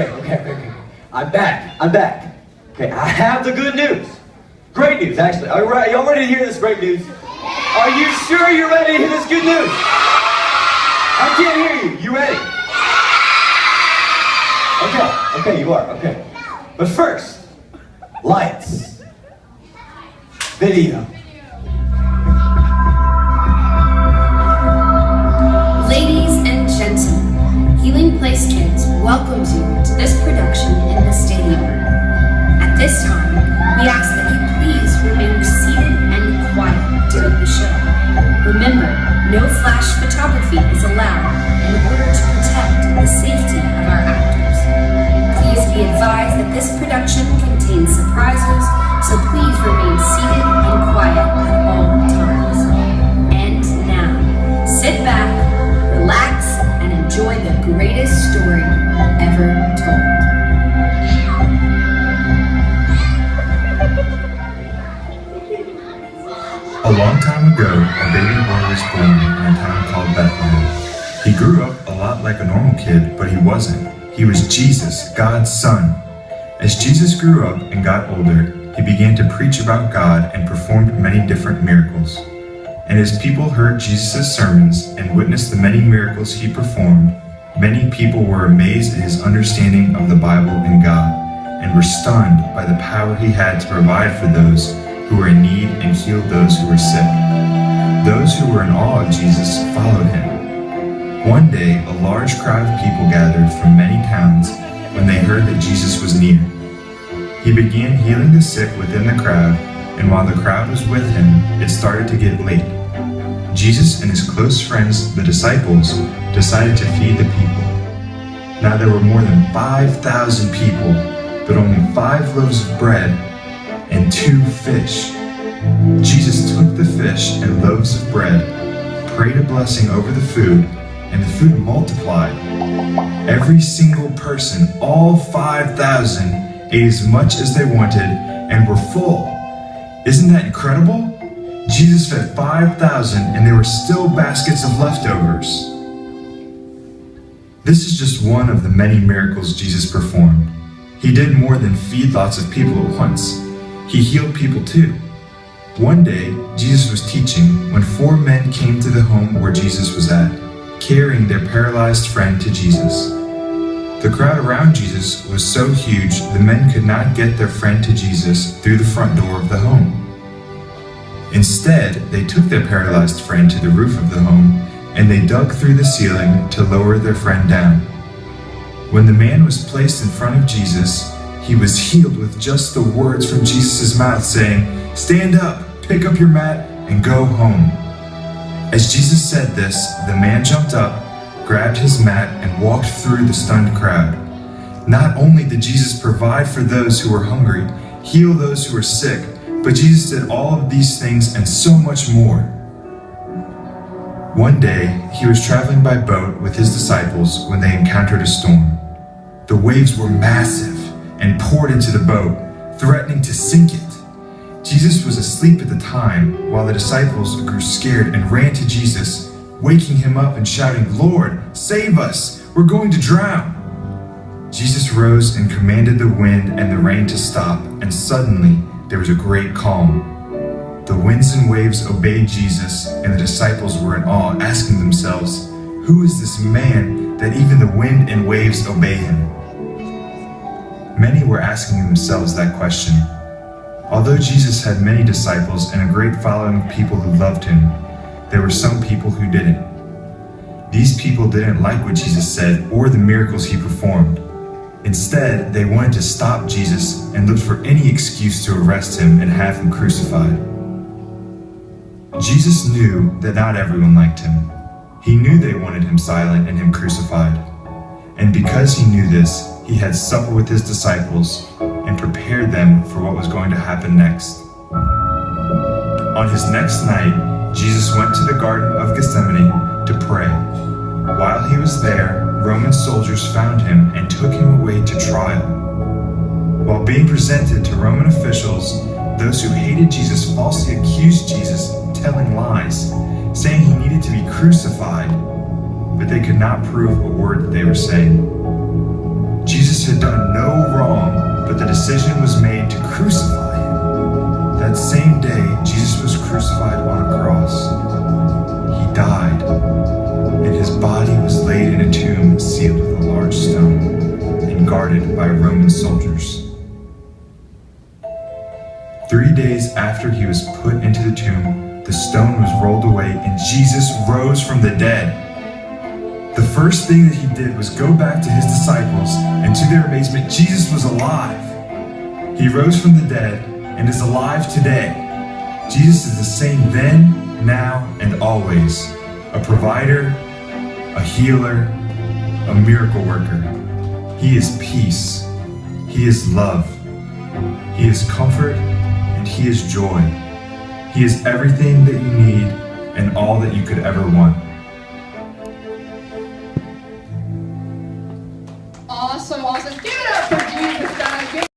Okay. I'm back. Okay, I have the good news. Great news, actually. Are y'all ready to hear this great news? Are you sure you're ready to hear this good news? I can't hear you. You ready? Okay, you are. Okay. But first, lights, video. Ladies and gentlemen, Healing Place Kids welcomes you to this production in the stadium. At this time, we ask that you please remain seated and quiet during the show. Remember, no flash photography is allowed in order to protect the safety of our actors. Please be advised that this production contains surprises, so please remain seated and quiet at all times. And now, sit back, relax, and enjoy the greatest story ever told. A long time ago, a baby boy was born in a town called Bethlehem. He grew up a lot like a normal kid, but he wasn't. He was Jesus, God's son. As Jesus grew up and got older, he began to preach about God and performed many different miracles. And as people heard Jesus' sermons and witnessed the many miracles he performed, many people were amazed at his understanding of the Bible and God, and were stunned by the power he had to provide for those who were in need and heal those who were sick. Those who were in awe of Jesus followed him. One day, a large crowd of people gathered from many towns when they heard that Jesus was near. He began healing the sick within the crowd, and while the crowd was with him, it started to get late. Jesus and his close friends, the disciples, decided to feed the people. Now there were more than 5,000 people, but only 5 loaves of bread and 2 fish. Jesus took the fish and loaves of bread, prayed a blessing over the food, and the food multiplied. Every single person, all 5,000, ate as much as they wanted and were full. Isn't that incredible? Jesus fed 5,000 and there were still baskets of leftovers. This is just one of the many miracles Jesus performed. He did more than feed lots of people at once. He healed people too. One day, Jesus was teaching when 4 men came to the home where Jesus was at, carrying their paralyzed friend to Jesus. The crowd around Jesus was so huge, the men could not get their friend to Jesus through the front door of the home. Instead, they took their paralyzed friend to the roof of the home, and they dug through the ceiling to lower their friend down. When the man was placed in front of Jesus, he was healed with just the words from Jesus' mouth saying, "Stand up, pick up your mat, and go home." As Jesus said this, the man jumped up, grabbed his mat, and walked through the stunned crowd. Not only did Jesus provide for those who were hungry, heal those who were sick, but Jesus did all of these things and so much more. One day, he was traveling by boat with his disciples when they encountered a storm. The waves were massive and poured into the boat, threatening to sink it. Jesus was asleep at the time, while the disciples grew scared and ran to Jesus, waking him up and shouting, "Lord, save us! We're going to drown!" Jesus rose and commanded the wind and the rain to stop, and suddenly there was a great calm. The winds and waves obeyed Jesus, and the disciples were in awe, asking themselves, "Who is this man that even the wind and waves obey him?" Many were asking themselves that question. Although Jesus had many disciples and a great following of people who loved him, there were some people who didn't. These people didn't like what Jesus said or the miracles he performed. Instead, they wanted to stop Jesus and looked for any excuse to arrest him and have him crucified. Jesus knew that not everyone liked him. He knew they wanted him silent and him crucified. And because he knew this, he had supper with his disciples and prepared them for what was going to happen next. On his next night, Jesus went to the Garden of Gethsemane to pray. While he was there, Roman soldiers found him and took him away to trial. While being presented to Roman officials, those who hated Jesus falsely accused Jesus, telling lies, saying he needed to be crucified, but they could not prove a word that they were saying. Jesus had guarded by Roman soldiers. 3 days after he was put into the tomb, the stone was rolled away and Jesus rose from the dead. The first thing that he did was go back to his disciples, and to their amazement, Jesus was alive. He rose from the dead and is alive today. Jesus is the same then, now, and always. A provider, a healer, a miracle worker. He is peace. He is love. He is comfort, and he is joy. He is everything that you need and all that you could ever want. Awesome. Give it up for Jesus, guys.